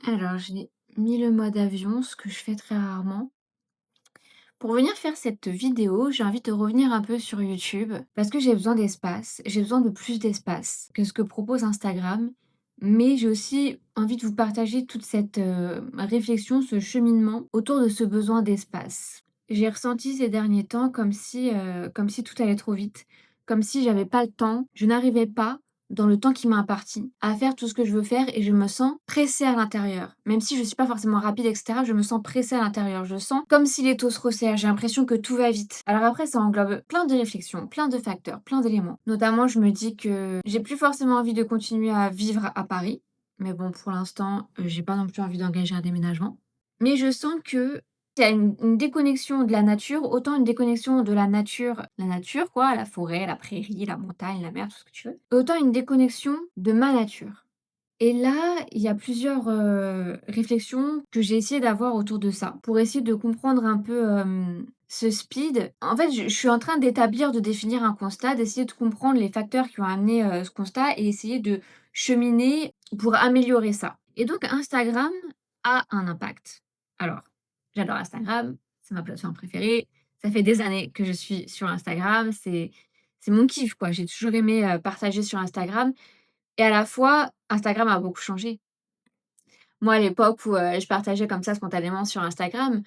Alors, j'ai mis le mode avion, ce que je fais très rarement. Pour venir faire cette vidéo, j'ai envie de revenir un peu sur YouTube parce que j'ai besoin d'espace. J'ai besoin de plus d'espace que ce que propose Instagram. Mais j'ai aussi envie de vous partager toute cette réflexion, ce cheminement autour de ce besoin d'espace. J'ai ressenti ces derniers temps comme si tout allait trop vite, comme si j'avais pas le temps, je n'arrivais pas dans le temps qui m'a imparti, à faire tout ce que je veux faire et je me sens pressée à l'intérieur. Même si je suis pas forcément rapide, etc., je me sens pressée à l'intérieur. Je sens comme si les taux se resserrent. J'ai l'impression que tout va vite. Alors après, ça englobe plein de réflexions, plein de facteurs, plein d'éléments. Notamment, je me dis que j'ai plus forcément envie de continuer à vivre à Paris. Mais bon, pour l'instant, j'ai pas non plus envie d'engager un déménagement. Mais je sens que il y a une déconnexion de la nature, autant une déconnexion de la nature quoi, la forêt, la prairie, la montagne, la mer, tout ce que tu veux, autant une déconnexion de ma nature. Et là, il y a plusieurs, réflexions que j'ai essayé d'avoir autour de ça, pour essayer de comprendre un peu, ce speed. En fait, je suis en train d'établir, de définir un constat, d'essayer de comprendre les facteurs qui ont amené, ce constat et essayer de cheminer pour améliorer ça. Et donc Instagram a un impact. Alors, j'adore Instagram, c'est ma plateforme préférée. Ça fait des années que je suis sur Instagram, c'est mon kiff, quoi. J'ai toujours aimé, partager sur Instagram et à la fois, Instagram a beaucoup changé. Moi, à l'époque où, je partageais comme ça spontanément sur Instagram,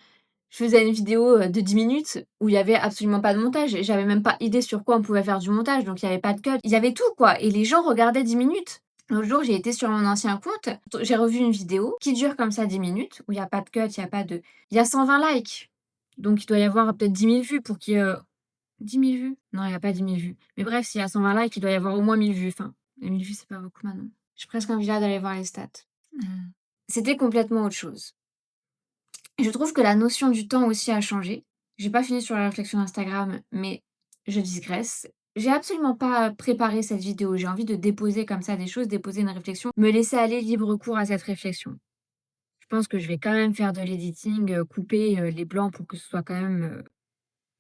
je faisais une vidéo, de 10 minutes où il y avait absolument pas de montage. J'avais même pas idée sur quoi on pouvait faire du montage, donc il y avait pas de cut. Il y avait tout, quoi et les gens regardaient 10 minutes. L'autre jour, j'ai été sur mon ancien compte, j'ai revu une vidéo qui dure comme ça 10 minutes, où il y a pas de cut, il y a pas de il y a 120 likes, donc il doit y avoir peut-être 10 000 vues pour qu'il y ait, 10 000 vues? Non, il y a pas 10 000 vues. Mais bref, s'il y a 120 likes, il doit y avoir au moins 1 000 vues. Enfin, les 1 000 vues, c'est pas beaucoup maintenant. J'ai presque envie là d'aller voir les stats. C'était complètement autre chose. Je trouve que la notion du temps aussi a changé. J'ai pas fini sur la réflexion d'Instagram, mais je digresse. J'ai absolument pas préparé cette vidéo. J'ai envie de déposer comme ça des choses, déposer une réflexion, me laisser aller libre cours à cette réflexion. Je pense que je vais quand même faire de l'editing, couper, les blancs pour que ce soit quand même,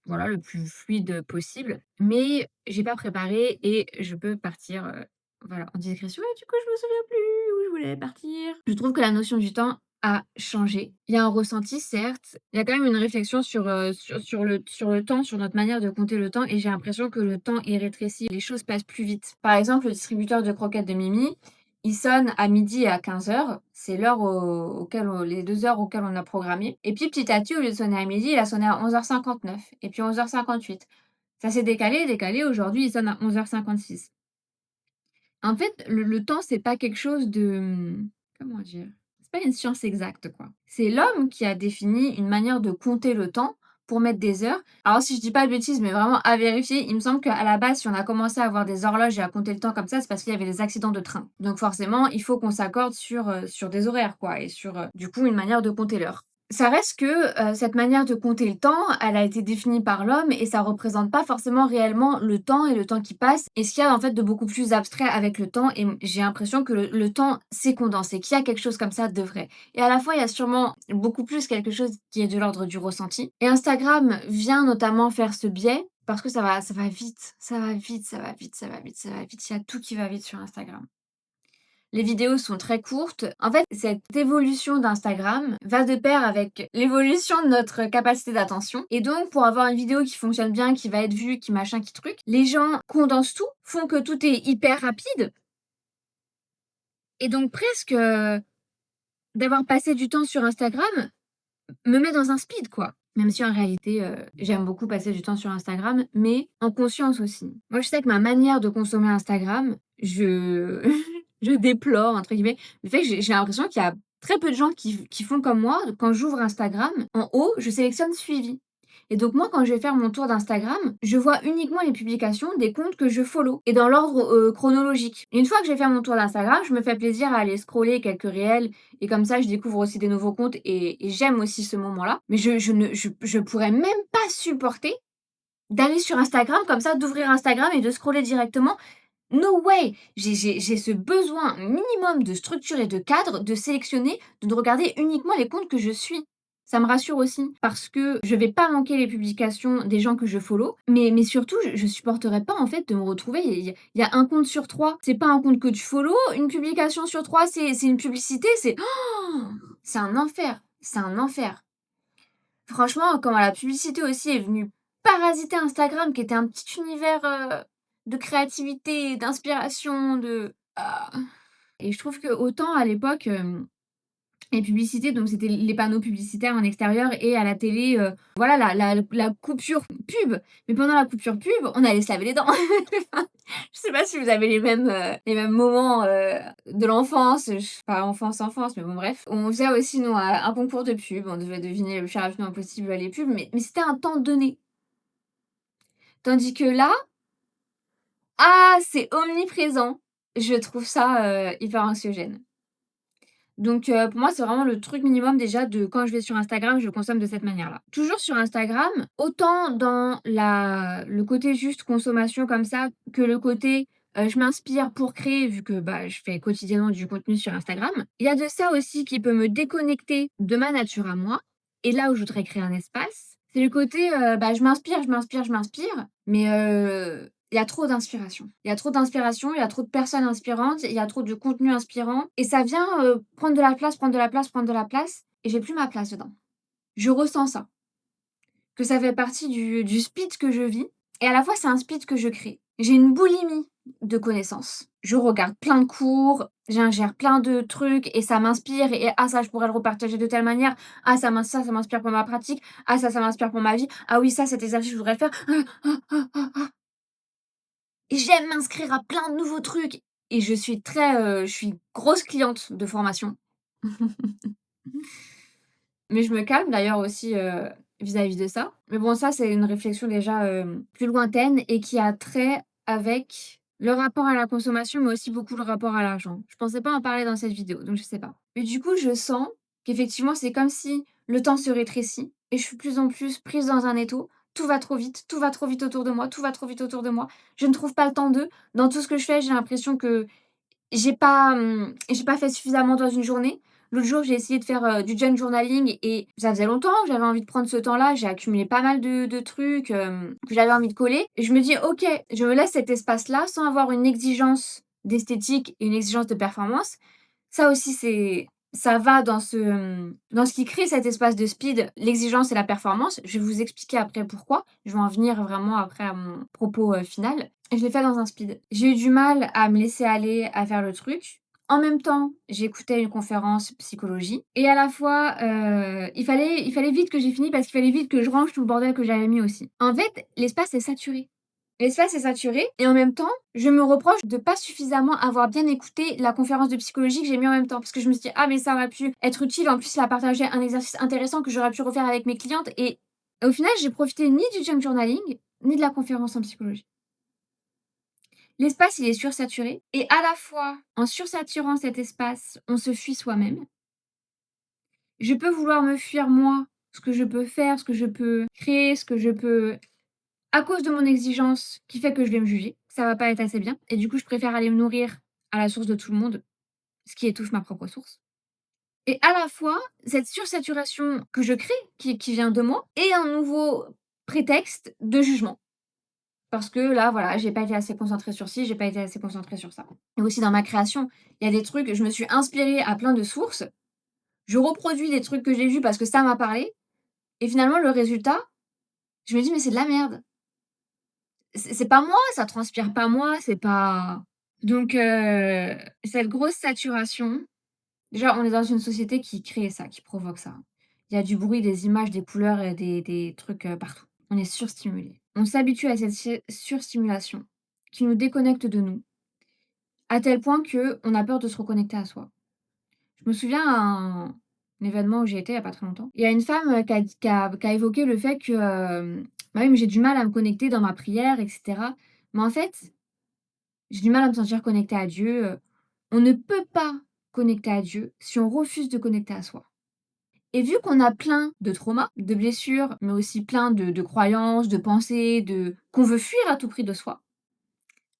voilà, le plus fluide possible. Mais j'ai pas préparé et je peux partir, voilà, en digression et du coup, je me souviens plus où je voulais partir. Je trouve que la notion du temps a changé. Il y a un ressenti, certes, il y a quand même une réflexion sur le temps, sur notre manière de compter le temps et j'ai l'impression que le temps est rétréci, les choses passent plus vite. Par exemple, le distributeur de croquettes de Mimi, il sonne à midi et à 15 heures. C'est l'heure auquel les 2 heures auxquelles on a programmé et puis petit à petit, au lieu de sonner à midi, il a sonné à 11h59 et puis 11h58. Ça s'est décalé, décalé, aujourd'hui, il sonne à 11h56. En fait, le temps, c'est pas quelque chose de, comment dire? C'est pas une science exacte, quoi. C'est l'homme qui a défini une manière de compter le temps pour mettre des heures. Alors si je dis pas de bêtises, mais vraiment à vérifier, il me semble qu'à la base, si on a commencé à avoir des horloges et à compter le temps comme ça, c'est parce qu'il y avait des accidents de train. Donc forcément, il faut qu'on s'accorde sur des horaires, quoi et sur, du coup, une manière de compter l'heure. Ça reste que, cette manière de compter le temps, elle a été définie par l'homme et ça représente pas forcément réellement le temps et le temps qui passe et ce qu'il y a en fait de beaucoup plus abstrait avec le temps et j'ai l'impression que le temps s'est condensé, qu'il y a quelque chose comme ça de vrai et à la fois, il y a sûrement beaucoup plus quelque chose qui est de l'ordre du ressenti et Instagram vient notamment faire ce biais parce que ça va vite, ça va vite, ça va vite, ça va vite, ça va vite. Il y a tout qui va vite sur Instagram. Les vidéos sont très courtes. En fait, cette évolution d'Instagram va de pair avec l'évolution de notre capacité d'attention. Et donc, pour avoir une vidéo qui fonctionne bien, qui va être vue, qui machin, qui truc, les gens condensent tout, font que tout est hyper rapide. Et donc, presque, d'avoir passé du temps sur Instagram me met dans un speed, quoi. Même si en réalité, j'aime beaucoup passer du temps sur Instagram, mais en conscience aussi. Moi, je sais que ma manière de consommer Instagram, je je «déplore» entre guillemets le fait que j'ai l'impression qu'il y a très peu de gens qui font comme moi. Quand j'ouvre Instagram, en haut, je sélectionne suivi et donc moi, quand je vais faire mon tour d'Instagram, je vois uniquement les publications des comptes que je follow et dans l'ordre, chronologique. Et une fois que j'ai fait mon tour d'Instagram, je me fais plaisir à aller scroller quelques réels et comme ça, je découvre aussi des nouveaux comptes et j'aime aussi ce moment-là. Mais je pourrais même pas supporter d'aller sur Instagram comme ça, d'ouvrir Instagram et de scroller directement. No way! J'ai ce besoin minimum de structure et de cadre, de sélectionner, de ne regarder uniquement les comptes que je suis. Ça me rassure aussi parce que je vais pas manquer les publications des gens que je follow, mais surtout je supporterais pas en fait de me retrouver il y a un compte sur 3, c'est pas un compte que tu follow, une publication sur 3 c'est une publicité, c'est C'est un enfer, c'est un enfer. Franchement, comment la publicité aussi est venue parasiter Instagram, qui était un petit univers, de créativité, d'inspiration, et je trouve que autant à l'époque, les publicités, donc c'était les panneaux publicitaires en extérieur et à la télé, voilà la coupure pub. Mais pendant la coupure pub, on allait se laver les dents. Enfin, je sais pas si vous avez les mêmes moments, de l'enfance, pas enfance, mais bon bref. On faisait aussi nous un concours de pub, on devait deviner le plus rapidement possible les pubs, mais c'était un temps donné. Tandis que là, ah, c'est omniprésent. Je trouve ça, hyper anxiogène. Donc pour moi, c'est vraiment le truc minimum déjà de quand je vais sur Instagram, je consomme de cette manière-là. Toujours sur Instagram, autant dans le côté juste consommation comme ça, que le côté, je m'inspire pour créer vu que, bah, je fais quotidiennement du contenu sur Instagram. Il y a de ça aussi qui peut me déconnecter de ma nature à moi et là où je voudrais créer un espace, c'est le côté, bah, je m'inspire, mais il y a trop d'inspiration. Il y a trop d'inspiration, il y a trop de personnes inspirantes, il y a trop de contenu inspirant et ça vient, prendre de la place, prendre de la place, prendre de la place et j'ai plus ma place dedans. Je ressens ça, que ça fait partie du speed que je vis et à la fois c'est un speed que je crée. J'ai une boulimie de connaissances. Je regarde plein de cours, j'ingère plein de trucs et ça m'inspire et «Ah ça je pourrais le repartager de telle manière. Ah ça m'inspire pour ma pratique. Ah ça m'inspire pour ma vie. Ah oui ça cet exercice je voudrais le faire. Et j'aime m'inscrire à plein de nouveaux trucs et je suis grosse cliente de formation. Mais je me calme d'ailleurs aussi, vis-à-vis de ça. Mais bon ça, c'est une réflexion déjà, plus lointaine et qui a trait avec le rapport à la consommation, mais aussi beaucoup le rapport à l'argent. Je pensais pas en parler dans cette vidéo, donc je sais pas. Mais du coup, je sens qu'effectivement, c'est comme si le temps se rétrécit et je suis de plus en plus prise dans un étau. Tout va trop vite autour de moi, tout va trop vite autour de moi. Je ne trouve pas le temps de. Dans tout ce que je fais, j'ai l'impression que j'ai pas fait suffisamment dans une journée. L'autre jour, j'ai essayé de faire, du junk journaling et ça faisait longtemps que j'avais envie de prendre ce temps-là. J'ai accumulé pas mal de trucs, que j'avais envie de coller et je me dis: «OK, je me laisse cet espace-là sans avoir une exigence d'esthétique et une exigence de performance». Ça aussi, ça va dans ce qui crée cet espace de speed, l'exigence et la performance. Je vais vous expliquer après pourquoi. Je vais en venir vraiment après à mon propos, final. Et je l'ai fait dans un speed. J'ai eu du mal à me laisser aller à faire le truc. En même temps, j'écoutais une conférence psychologie et à la fois, il fallait vite que j'ai fini parce qu'il fallait vite que je range tout le bordel que j'avais mis aussi. En fait, l'espace est saturé. L'espace est saturé et en même temps, je me reproche de pas suffisamment avoir bien écouté la conférence de psychologie que j'ai mis en même temps. Parce que je me suis dit: «Ah mais ça aurait pu être utile». En plus, il a partagé un exercice intéressant que j'aurais pu refaire avec mes clientes et au final, j'ai profité ni du junk journaling, ni de la conférence en psychologie. L'espace, il est sursaturé et à la fois, en sursaturant cet espace, on se fuit soi-même. Je peux vouloir me fuir moi, ce que je peux faire, ce que je peux créer, ce que je peux à cause de mon exigence qui fait que je vais me juger, que ça va pas être assez bien et du coup, je préfère aller me nourrir à la source de tout le monde, ce qui étouffe ma propre source et à la fois, cette sursaturation que je crée, qui vient de moi et un nouveau prétexte de jugement. Parce que là, voilà, j'ai pas été assez concentrée sur ci, j'ai pas été assez concentrée sur ça et aussi dans ma création, il y a des trucs, je me suis inspirée à plein de sources, je reproduis des trucs que j'ai vus parce que ça m'a parlé et finalement le résultat, je me dis: «Mais c'est de la merde». C'est pas moi, ça transpire pas moi, c'est pas donc cette grosse saturation, déjà, on est dans une société qui crée ça, qui provoque ça. Il y a du bruit, des images, des couleurs et des trucs, partout. On est surstimulé. On s'habitue à cette surstimulation qui nous déconnecte de nous, à tel point qu'on a peur de se reconnecter à soi. Je me souviens à un événement où j'ai été il y a pas très longtemps. Il y a une femme, qui a évoqué le fait que, bah, oui, mais j'ai du mal à me connecter dans ma prière et cetera. Mais en fait, j'ai du mal à me sentir connectée à Dieu, on ne peut pas connecter à Dieu si on refuse de connecter à soi. Et vu qu'on a plein de traumas, de blessures, mais aussi plein de croyances, de pensées, qu'on veut fuir à tout prix de soi,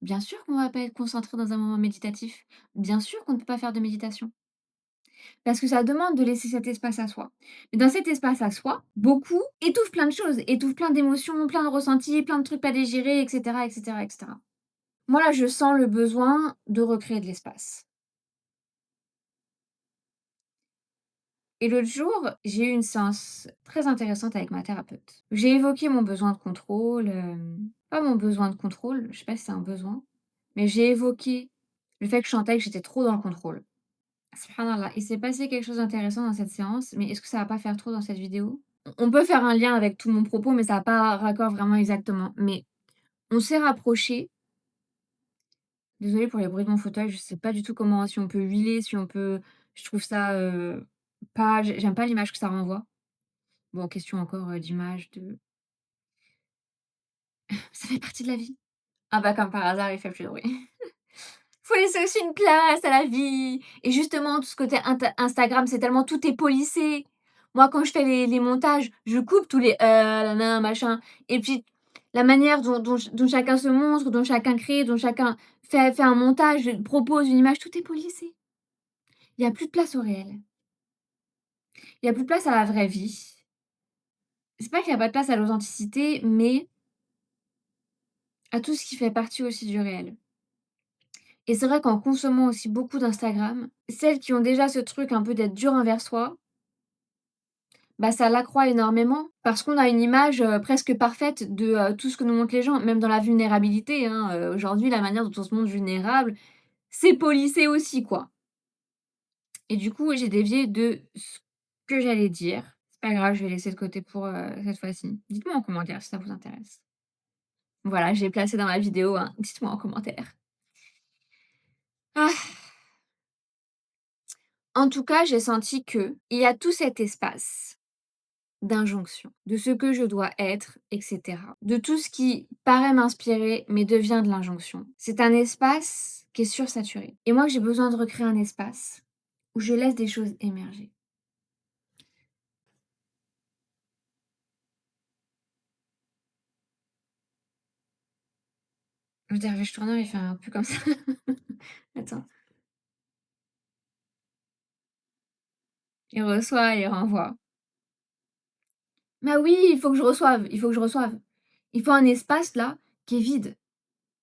bien sûr qu'on va pas être concentré dans un moment méditatif. Bien sûr qu'on ne peut pas faire de méditation. Parce que ça demande de laisser cet espace à soi. Mais dans cet espace à soi, beaucoup étouffent plein de choses, étouffent plein d'émotions, plein de ressentis, plein de trucs pas digérés, et cetera, et cetera, et cetera. Moi là, je sens le besoin de recréer de l'espace. Et l'autre jour, j'ai eu une séance très intéressante avec ma thérapeute. J'ai évoqué mon besoin de contrôle, pas mon besoin de contrôle, je sais pas si c'est un besoin, mais j'ai évoqué le fait que je sentais que j'étais trop dans le contrôle. Subhanallah, il s'est passé quelque chose d'intéressant dans cette séance, mais est-ce que ça va pas faire trop dans cette vidéo? On peut faire un lien avec tout mon propos, mais ça a pas raccord vraiment exactement. Mais on s'est rapprochés. Désolée pour les bruits de mon fauteuil, je sais pas du tout comment si on peut huiler, si on peut je trouve ça, pas j'aime pas l'image que ça renvoie. Bon, question encore, d'image, de ça fait partie de la vie. Ah bah, comme par hasard, il fait plus de bruit. Faut laisser aussi une place à la vie et justement tout ce côté Instagram, c'est tellement tout est policé. Moi, quand je fais les montages, je coupe tous les nin machin et puis la manière dont chacun se montre, dont chacun crée, dont chacun fait un montage, propose une image, tout est policé. Il y a plus de place au réel. Il y a plus de place à la vraie vie. C'est pas qu'il y a pas de place à l'authenticité, mais à tout ce qui fait partie aussi du réel. Et c'est vrai qu'en consommant aussi beaucoup d'Instagram, celles qui ont déjà ce truc un peu d'être dur envers soi, bah, ça l'accroît énormément parce qu'on a une image, presque parfaite de, tout ce que nous montrent les gens, même dans la vulnérabilité, hein, aujourd'hui la manière dont on se montre vulnérable, c'est policé aussi, quoi. Et du coup, j'ai dévié de ce que j'allais dire. C'est pas grave, je vais laisser de côté pour, cette fois-ci. Dites-moi en commentaire si ça vous intéresse. Voilà, j'ai placé dans ma vidéo, hein, dites-moi en commentaire. Ah! En tout cas, j'ai senti qu'il y a tout cet espace d'injonction, de ce que je dois être, et cetera. De tout ce qui paraît m'inspirer, mais devient de l'injonction. C'est un espace qui est sursaturé. Et moi, j'ai besoin de recréer un espace où je laisse des choses émerger. Le derviche tourneur, il fait un peu comme ça. Attends. Il reçoit, il renvoie. Bah oui, il faut que je reçoive, il faut que je reçoive. Il faut un espace là qui est vide.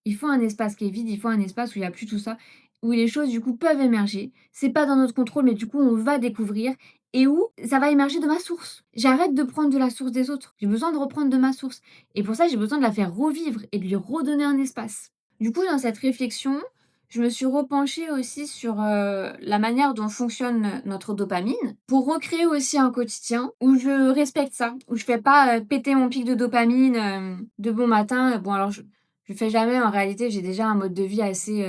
Il faut un espace qui est vide, il faut un espace où il y a plus tout ça, où les choses du coup peuvent émerger. C'est pas dans notre contrôle, mais du coup on va découvrir et où ça va émerger de ma source. J'arrête de prendre de la source des autres. J'ai besoin de reprendre de ma source et pour ça, j'ai besoin de la faire revivre et de lui redonner un espace. Du coup, dans cette réflexion, je me suis repenchée aussi sur, la manière dont fonctionne notre dopamine, pour recréer aussi un quotidien où je respecte ça, où je fais pas, péter mon pic de dopamine, de bon matin. Bon alors je le fais jamais en réalité, j'ai déjà un mode de vie assez,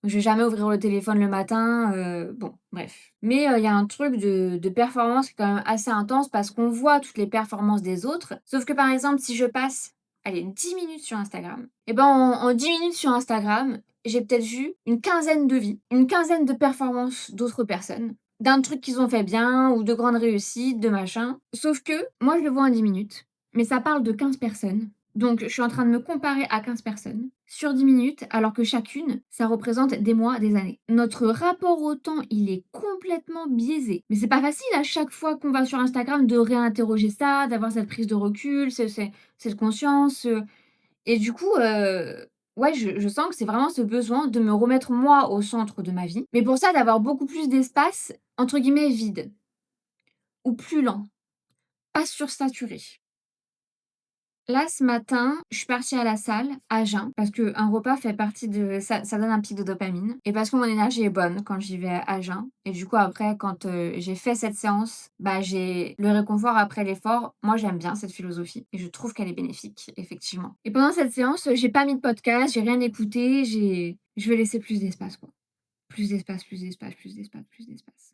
je vais jamais ouvrir le téléphone le matin, bon bref. Mais, il y a un truc de performance qui est quand même assez intense parce qu'on voit toutes les performances des autres. Sauf que par exemple, si je passe, allez 10 minutes sur Instagram et ben en 10 minutes sur Instagram, j'ai peut-être vu une quinzaine de vies, une quinzaine de performances d'autres personnes, d'un truc qu'ils ont fait bien ou de grandes réussites, de machin. Sauf que moi je le vois en 10 minutes, mais ça parle de 15 personnes. Donc, je suis en train de me comparer à 15 personnes sur 10 minutes, alors que chacune, ça représente des mois, des années. Notre rapport au temps, il est complètement biaisé. Mais c'est pas facile à chaque fois qu'on va sur Instagram de réinterroger ça, d'avoir cette prise de recul, cette conscience. Et du coup, ouais, je sens que c'est vraiment ce besoin de me remettre moi au centre de ma vie. Mais pour ça, d'avoir beaucoup plus d'espace, entre guillemets, vide ou plus lent, pas sursaturé. Là, ce matin, je suis partie à la salle à jeun parce qu'un repas fait partie de ça donne un pic de dopamine et parce que mon énergie est bonne quand j'y vais à jeun et du coup après quand, j'ai fait cette séance, bah, j'ai le réconfort après l'effort. Moi, j'aime bien cette philosophie et je trouve qu'elle est bénéfique, effectivement. Et pendant cette séance, j'ai pas mis de podcast, j'ai rien écouté, je vais laisser plus d'espace, quoi. Plus d'espace, plus d'espace, plus d'espace, plus d'espace.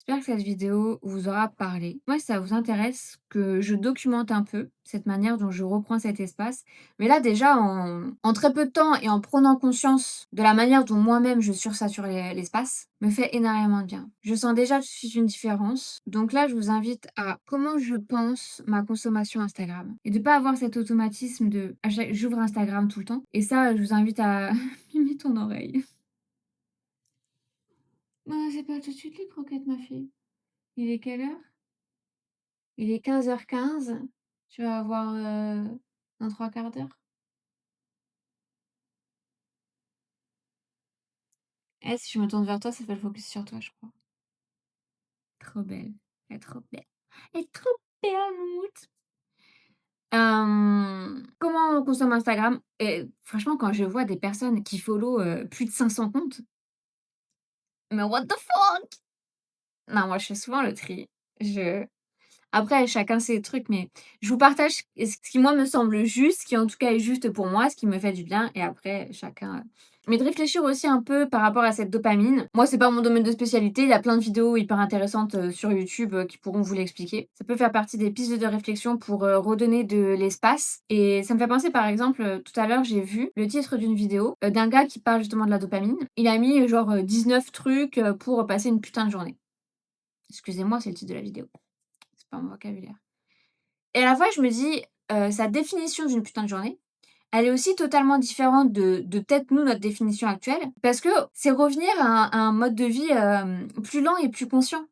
J'espère que cette vidéo vous aura parlé. Moi, si ça vous intéresse que je documente un peu cette manière dont je reprends cet espace, mais là déjà en très peu de temps et en prenant conscience de la manière dont moi-même je sursature l'espace, me fait énormément de bien. Je sens déjà tout de suite une différence. Donc là, je vous invite à comment je pense ma consommation Instagram et de pas avoir cet automatisme de j'ouvre Instagram tout le temps. Et ça, je vous invite à mimer ton oreille. Non, c'est pas tout de suite les croquettes, ma fille. Il est quelle heure? Il est 15h15. Tu vas avoir, dans 3/4 d'heure. Si je me tourne vers toi, ça fait le focus sur toi, je crois. Trop belle. Elle est trop belle. Elle est trop belle, Mammouth. Comment on consomme Instagram? Et franchement, quand je vois des personnes qui follow, plus de 500 comptes, mais what the fuck? Non, moi, je fais souvent le tri. Je Après, chacun ses trucs, mais je vous partage ce qui, moi, me semble juste, ce qui, en tout cas, est juste pour moi, ce qui me fait du bien et après chacun, mais de réfléchir aussi un peu par rapport à cette dopamine. Moi, c'est pas mon domaine de spécialité, il y a plein de vidéos hyper intéressantes, sur YouTube, qui pourront vous l'expliquer. Ça peut faire partie des pistes de réflexion pour, redonner de l'espace et ça me fait penser, par exemple, tout à l'heure, j'ai vu le titre d'une vidéo, d'un gars qui parle justement de la dopamine. Il a mis, genre, 19 trucs, pour passer une putain de journée. Excusez-moi, c'est le titre de la vidéo. C'est pas mon vocabulaire. Et à la fois, je me dis, sa définition d'une putain de journée, elle est aussi totalement différente de peut-être nous, notre définition actuelle. Parce que c'est revenir à un mode de vie, plus lent et plus conscient.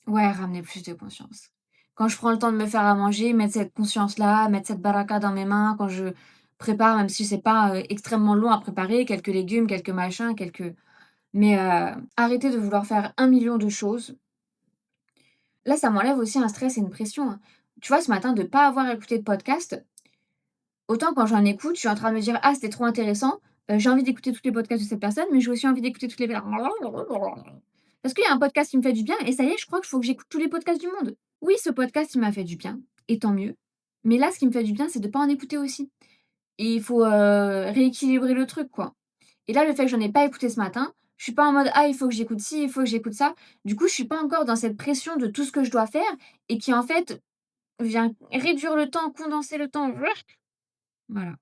Ouais, ramener plus de conscience. Quand je prends le temps de me faire à manger, mettre cette conscience-là, mettre cette baraka dans mes mains, quand je prépare, même si c'est pas, extrêmement long à préparer, quelques légumes, quelques machins, quelques mais arrêter de vouloir faire 1 million de choses. Là, ça m'enlève aussi un stress et une pression, hein. Tu vois, ce matin, de pas avoir écouté de podcast. Autant quand j'en écoute, je suis en train de me dire: «Ah, c'était trop intéressant, j'ai envie d'écouter tous les podcasts de cette personne, mais j'ai aussi envie d'écouter toutes les» parce qu'il y a un podcast qui me fait du bien et ça y est, je crois qu'il faut que j'écoute tous les podcasts du monde. Oui, ce podcast, il m'a fait du bien et tant mieux, mais là, ce qui me fait du bien, c'est de pas en écouter aussi et il faut, rééquilibrer le truc, quoi et là, le fait que j'en ai pas écouté ce matin, je suis pas en mode: «Ah, il faut que j'écoute ci, il faut que j'écoute ça». Du coup, je suis pas encore dans cette pression de tout ce que je dois faire et qui, en fait, vient réduire le temps, condenser le temps. Voilà.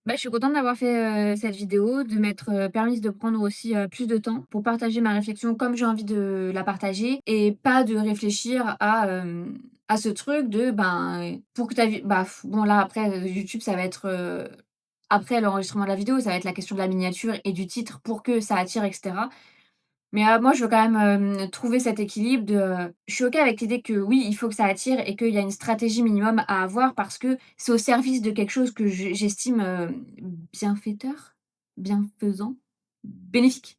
Bah, je suis contente d'avoir fait, cette vidéo, de m'être, permise de prendre aussi, plus de temps pour partager ma réflexion comme j'ai envie de la partager et pas de réfléchir à ce truc de, ben, pour que ta vie bah, bon là après, YouTube ça va être, après l'enregistrement de la vidéo, ça va être la question de la miniature et du titre pour que ça attire et cetera. Mais moi, je veux quand même, trouver cet équilibre de, je suis OK avec l'idée que oui, il faut que ça attire et qu'il y a une stratégie minimum à avoir parce que c'est au service de quelque chose que j'estime, bienfaiteur? Bienfaisant? Bénéfique.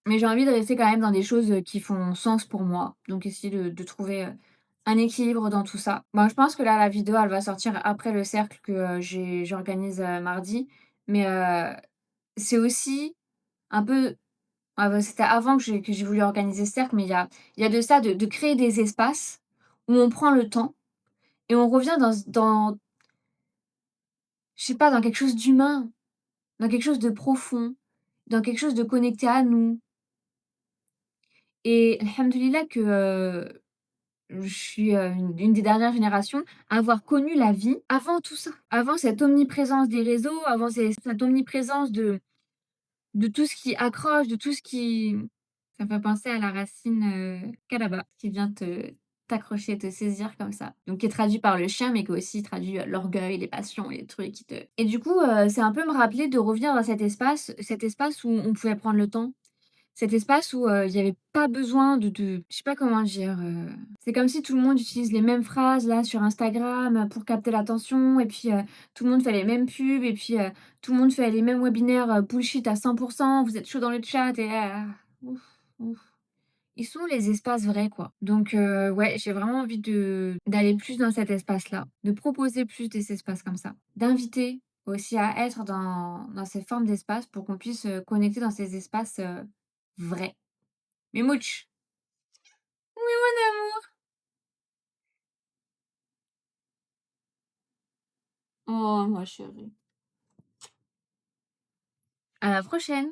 Mais j'ai envie de rester quand même dans des choses, qui font sens pour moi. Donc essayer de trouver, un équilibre dans tout ça. Bon, je pense que là, la vidéo, elle va sortir après le cercle que, j'organise, mardi. Mais, c'est aussi un peu ah bah, c'était avant que j'ai voulu organiser ce cercle, mais il y a de ça, de créer des espaces où on prend le temps et on revient dans je sais pas, dans quelque chose d'humain, dans quelque chose de profond, dans quelque chose de connecté à nous et alhamdoulilah que, je suis, une des dernières générations à avoir connu la vie avant tout ça, avant cette omniprésence des réseaux, avant cette omniprésence de tout ce qui accroche, de tout ce qui ça me fait penser à la racine, kalaba qui vient t'accrocher, te saisir comme ça. Donc qui est traduit par le chien, mais qui aussi traduit, l'orgueil, les passions, les trucs qui te et du coup, c'est un peu me rappeler de revenir dans cet espace où on pouvait prendre le temps. Cet espace où, il y avait pas besoin de je sais pas comment dire, c'est comme si tout le monde utilise les mêmes phrases là sur Instagram, pour capter l'attention et puis, tout le monde fait les mêmes pubs et puis, tout le monde fait les mêmes webinaires, bullshit à 100. Vous êtes chaud dans le chat et ouf, ouf. Ils sont les espaces vrais quoi. Donc, ouais, j'ai vraiment envie d'aller plus dans cet espace-là, de proposer plus des espaces comme ça, d'inviter aussi à être dans ces formes d'espace pour qu'on puisse, connecter dans ces espaces, vrais. Mimouch. Oui, mon amour. Oh, ma chérie. À la prochaine.